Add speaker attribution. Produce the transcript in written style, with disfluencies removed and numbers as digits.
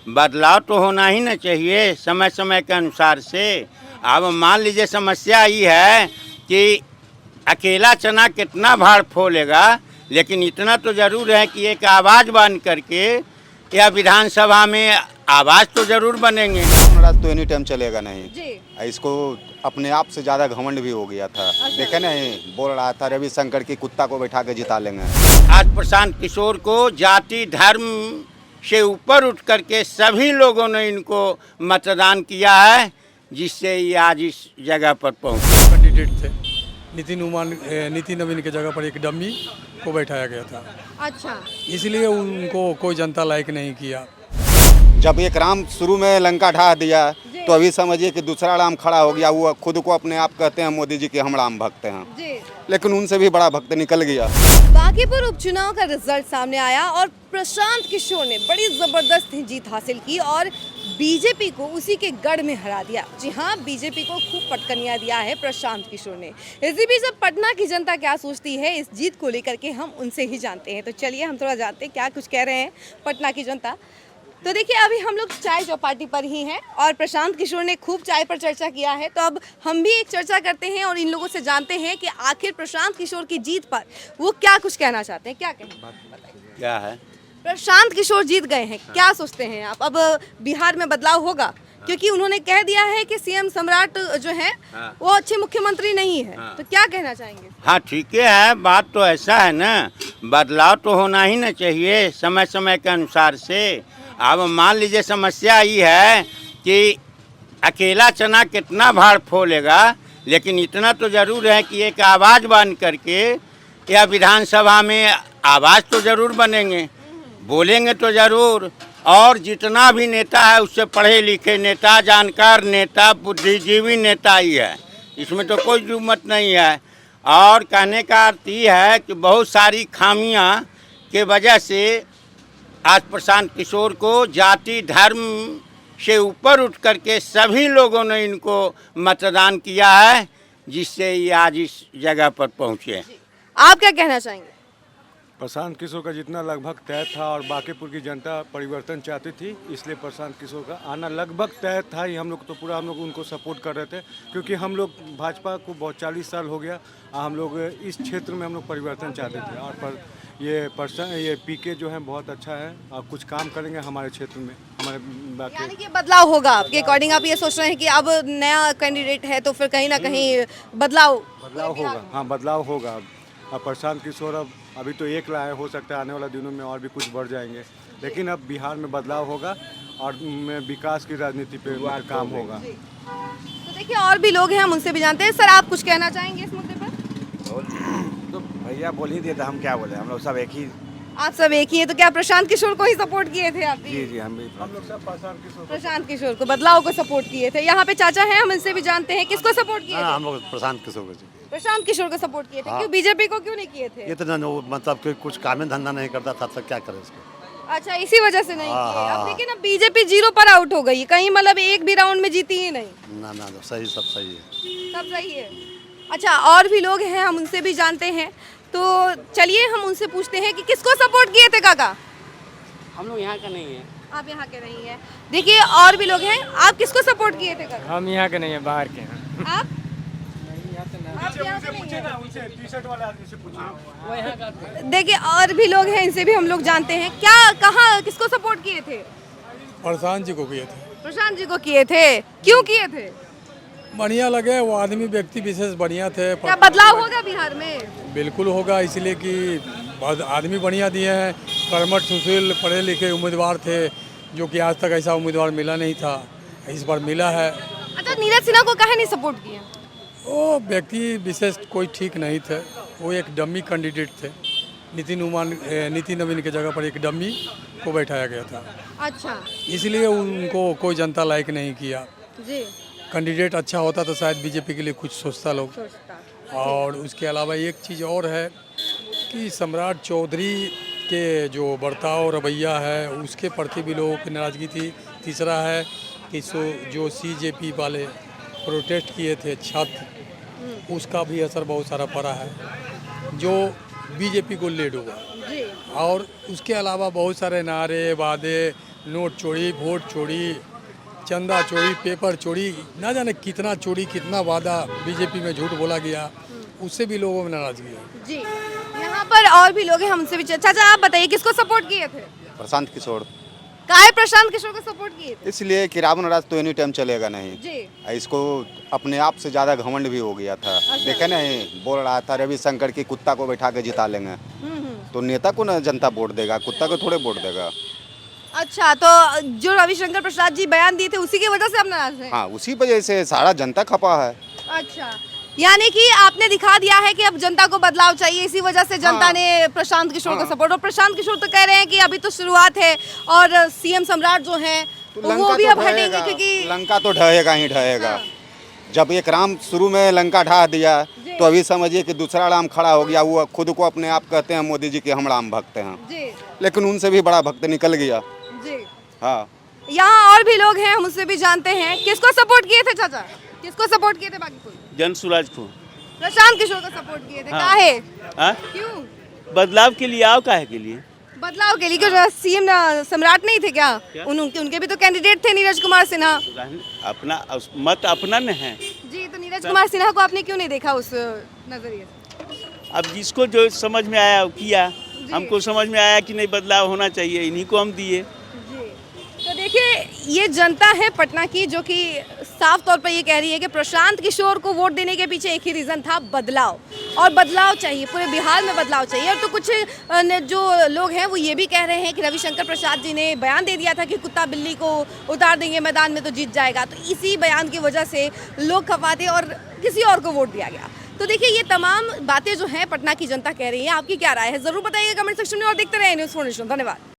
Speaker 1: बदलाव तो होना ही ना चाहिए समय समय के अनुसार से। अब मान लीजिए समस्या ये है कि अकेला चना कितना भाड़ फोलेगा, लेकिन इतना तो ज़रूर है कि एक आवाज़ बन करके या विधानसभा में आवाज़ तो ज़रूर बनेंगे।
Speaker 2: राज तो एनी टाइम चलेगा नहीं
Speaker 3: जी।
Speaker 2: इसको अपने आप से ज़्यादा घमंड भी हो गया था। देखे नहीं बोल रहा था रविशंकर की कुत्ता को बैठा के जिता लेंगे।
Speaker 1: आज प्रशांत किशोर को जाति धर्म से ऊपर उठ करके सभी लोगों ने इनको मतदान किया है, जिससे ये आज इस जगह पर पहुँचे।
Speaker 4: कैंडिडेट थे नितिन नवीन की जगह पर एक डम्मी को बैठाया गया था,
Speaker 3: अच्छा।
Speaker 4: इसलिए उनको कोई जनता लायक नहीं किया।
Speaker 2: जब एक राम शुरू में लंका ढा दिया तो अभी समझिए कि दूसरा राम खड़ा हो गया। वो खुद को अपने आप कहते हैं मोदी जी के हम राम भक्त हैं,
Speaker 3: जी।
Speaker 2: लेकिन उनसे भी बड़ा भक्त निकल गया।
Speaker 3: बांकीपुर उपचुनाव का रिजल्ट सामने आया और प्रशांत किशोर ने बड़ी जबरदस्त जीत हासिल की और बीजेपी को उसी के गढ़ में हरा दिया। जी हाँ, बीजेपी को खूब पटकनिया दिया है प्रशांत किशोर ने। इसी बीच अब पटना की जनता क्या सोचती है इस जीत को लेकर के हम उनसे ही जानते हैं। तो चलिए हम थोड़ा जानते हैं क्या कुछ कह रहे हैं पटना की जनता। तो देखिए, अभी हम लोग चाय चौपाटी पर ही हैं और प्रशांत किशोर ने खूब चाय पर चर्चा किया है। तो अब हम भी एक चर्चा करते हैं और इन लोगों से जानते हैं कि आखिर प्रशांत किशोर की जीत पर वो क्या कुछ कहना चाहते हैं। क्या कहें?
Speaker 1: क्या है?
Speaker 3: प्रशांत किशोर जीत गए हैं, क्या सोचते हैं आप? अब बिहार में बदलाव होगा, क्योंकि उन्होंने कह दिया है कि सीएम सम्राट जो है वो अच्छे मुख्यमंत्री नहीं है। तो क्या कहना चाहेंगे?
Speaker 1: हाँ, ठीक है। बात तो ऐसा है ना, बदलाव तो होना ही ना चाहिए समय समय के अनुसार से। अब मान लीजिए समस्या ये है कि अकेला चना कितना भाड़ फोलेगा, लेकिन इतना तो ज़रूर है कि एक आवाज़ बन करके या विधानसभा में आवाज़ तो ज़रूर बनेंगे, बोलेंगे तो ज़रूर। और जितना भी नेता है उससे पढ़े लिखे नेता, जानकार नेता, बुद्धिजीवी नेता ही है, इसमें तो कोई जुमत नहीं है। और कहने का अर्थ ये है कि बहुत सारी खामियां के वजह से आज प्रशांत किशोर को जाति धर्म से ऊपर उठ करके सभी लोगों ने इनको मतदान किया है, जिससे ये आज इस जगह पर पहुँचे।
Speaker 3: आप क्या कहना चाहेंगे?
Speaker 5: प्रशांत किशोर का जितना लगभग तय था और बांकीपुर की जनता परिवर्तन चाहती थी, इसलिए प्रशांत किशोर का आना लगभग तय था ही। हम लोग तो पूरा हम लोग उनको सपोर्ट कर रहे थे, क्योंकि हम लोग भाजपा को बहुत 40 साल हो गया। हम लोग इस क्षेत्र में हम लोग परिवर्तन चाहते थे और पर ये पीके जो है बहुत अच्छा है और कुछ काम करेंगे हमारे क्षेत्र में, हमारे बाकी।
Speaker 3: यानी कि बदलाव होगा आपके अकॉर्डिंग? आप ये सोच रहे हैं कि अब नया कैंडिडेट है तो फिर कहीं ना कहीं बदलाव
Speaker 5: होगा। हाँ, बदलाव होगा। अब प्रशांत किशोर अब अभी तो एक लाए, हो सकता है आने वाले दिनों में और भी कुछ बढ़ जाएंगे, लेकिन अब बिहार में बदलाव होगा और विकास की राजनीति पे काम होगा।
Speaker 3: तो देखिए, और भी लोग हैं, हम उनसे भी जानते हैं। सर, आप कुछ कहना चाहेंगे इस मुद्दे पर?
Speaker 6: तो भैया बोल ही दिया था, हम क्या बोले, हम लोग सब एक ही।
Speaker 3: आप सब एक ही है, तो क्या प्रशांत किशोर को ही सपोर्ट किए थे आप?
Speaker 6: जी जी, हम
Speaker 5: लोग सब
Speaker 3: प्रशांत किशोर को, बदलाव को सपोर्ट किए थे। यहाँ पे चाचा हैं, हम इनसे भी जानते हैं किसको सपोर्ट किए थे?
Speaker 6: हम लोग प्रशांत किशोर को।
Speaker 3: प्रशांत किशोर को सपोर्ट किए थे। क्यों, बीजेपी को क्यों नहीं किए थे?
Speaker 6: ये तो ना मतलब कि कुछ काम धंधा नहीं करता था, तो क्या करे इसको।
Speaker 3: अच्छा, इसी वजह से नहीं किए। अब देखिए ना, बीजेपी 0 पर आउट हो गई, कहीं मतलब एक भी राउंड में जीती ही नहीं।
Speaker 6: ना ना, सही, सब सही है,
Speaker 3: सब सही है। अच्छा, और भी लोग हैं, हम उनसे भी जानते हैं। तो चलिए हम उनसे पूछते हैं कि किसको सपोर्ट किए थे काका?
Speaker 7: हम लोग यहाँ का नहीं है।
Speaker 3: आप यहाँ के नहीं हैं। देखिए, और भी लोग हैं, आप किसको सपोर्ट किए थे काका?
Speaker 7: हम यहाँ के नहीं है, बाहर के हैं।
Speaker 3: आप यहाँ के नहीं हैं। देखिए, और भी लोग हैं, इनसे भी हम लोग जानते हैं। क्या, कहाँ, किसको सपोर्ट किए थे?
Speaker 4: प्रशांत जी को किए थे।
Speaker 3: प्रशांत जी को किए थे। क्यों किए थे?
Speaker 4: बढ़िया लगे, वो आदमी व्यक्ति विशेष बढ़िया थे।
Speaker 3: क्या बदलाव होगा बिहार में?
Speaker 4: बिल्कुल होगा, इसलिए कि बहुत आदमी बढ़िया दिए हैं। कर्मठ, सुशील, पढ़े लिखे उम्मीदवार थे, जो कि आज तक ऐसा उम्मीदवार मिला नहीं था, इस बार मिला है।
Speaker 3: अच्छा, नीरज सिन्हा को काहे नहीं सपोर्ट किए?
Speaker 4: वो व्यक्ति विशेष कोई ठीक नहीं थे, वो एक डम्मी कैंडिडेट थे। नितिन नवीन की जगह पर एक डम्मी को बैठाया गया था,
Speaker 3: अच्छा,
Speaker 4: इसलिए उनको कोई जनता लायक नहीं किया।
Speaker 3: जी।
Speaker 4: कैंडिडेट अच्छा होता तो शायद बीजेपी के लिए कुछ सोचता लोग। और उसके अलावा एक चीज़ और है कि सम्राट चौधरी के जो बर्ताव रवैया है उसके प्रति भी लोगों की नाराज़गी थी। तीसरा है कि जो CJP वाले प्रोटेस्ट किए थे छात्र, उसका भी असर बहुत सारा पड़ा है, जो बीजेपी को लीड हुआ। और उसके अलावा बहुत सारे नारे वादे नोट चोरी, वोट चोरी, चंदा चोरी, पेपर चोरी, ना जाने कितना चोरी, कितना वादा बीजेपी में झूठ बोला गया, उससे भी लोगों में नाराजगी है।
Speaker 3: जी, यहाँ पर और भी लोग हैं, हमसे भी चाचा आप बताइए किसको सपोर्ट किए थे?
Speaker 2: प्रशांत किशोर,
Speaker 3: काहे प्रशांत किशोर को सपोर्ट किए थे?
Speaker 2: इसलिए कि रावण राज तो एनी टाइम चलेगा नहीं।
Speaker 3: जी,
Speaker 2: इसको अपने आप से ज़्यादा घमंड भी हो गया था। देखे नहीं, बोल रहा था रविशंकर की कुत्ता को बैठा के जिता लेंगे। तो नेता को ना जनता वोट देगा, कुत्ता को थोड़े वोट देगा।
Speaker 3: अच्छा, तो जो रविशंकर प्रसाद जी बयान दिए थे उसी की वजह से आप नाराज हैं?
Speaker 2: हाँ, उसी वजह से सारा जनता खपा है।
Speaker 3: अच्छा, यानी कि आपने दिखा दिया है कि अब जनता को बदलाव चाहिए, इसी वजह से जनता
Speaker 2: हाँ।
Speaker 3: ने प्रशांत किशोर को
Speaker 2: हाँ।
Speaker 3: सपोर्ट। और प्रशांत किशोर तो कह रहे हैं कि अभी तो शुरुआत है और सीएम सम्राट जो हैं
Speaker 2: तो
Speaker 3: वो
Speaker 2: लंका
Speaker 3: भी
Speaker 2: तो
Speaker 3: अब हटेंगे
Speaker 2: ढहेगा,
Speaker 3: क्योंकि
Speaker 2: लंका तो ढहेगा ही ढहेगा।
Speaker 3: हाँ।
Speaker 2: जब एक राम शुरू में लंका ढा दिया
Speaker 3: जी।
Speaker 2: तो अभी समझिए कि दूसरा राम खड़ा हो गया। वो खुद को अपने आप कहते हैं मोदी जी के हम राम भक्त हैं,
Speaker 3: जी
Speaker 2: लेकिन उनसे भी बड़ा भक्त निकल गया।
Speaker 3: जी,
Speaker 2: हाँ,
Speaker 3: यहाँ और भी लोग हैं, हम उससे भी जानते हैं। किसको सपोर्ट किए थे चाचा? किसको सपोर्ट किए थे? बाकी कोई?
Speaker 8: जन सूरज को।
Speaker 3: प्रशांत किशोर को सपोर्ट किए थे।
Speaker 8: हाँ।
Speaker 3: काहे?
Speaker 8: हाँ?
Speaker 3: क्यों?
Speaker 8: बदलाव के लिए आओ, काहे के लिए?
Speaker 3: बदलाव के लिए क्यों? सीएम सम्राट नहीं थे क्या? उनके भी तो कैंडिडेट थे नीरज कुमार सिन्हा।
Speaker 8: अपना मत अपना न है।
Speaker 3: जी, तो नीरज कुमार सिन्हा को आपने क्यों नहीं देखा उस नजरिए से?
Speaker 8: अब जिसको जो समझ में आया वो किया। हमको समझ में आया कि नहीं बदलाव होना चाहिए, इन्हीं को हम दिए।
Speaker 3: जी, तो देखिए ये जनता है पटना की जो कि साफ तौर पर ये कह रही है कि प्रशांत किशोर को वोट देने के पीछे एक ही रीज़न था, बदलाव। और बदलाव चाहिए, पूरे बिहार में बदलाव चाहिए। और तो कुछ जो लोग हैं वो ये भी कह रहे हैं कि रविशंकर प्रसाद जी ने बयान दे दिया था कि कुत्ता बिल्ली को उतार देंगे मैदान में तो जीत जाएगा। तो इसी बयान की वजह से लोग खपाते और किसी और को वोट दिया गया। तो देखिए ये तमाम बातें जो हैं पटना की जनता कह रही है। आपकी क्या राय है ज़रूर बताइएगा कमेंट सेक्शन में और देखते रहे न्यूज़ 4 नेशन। धन्यवाद।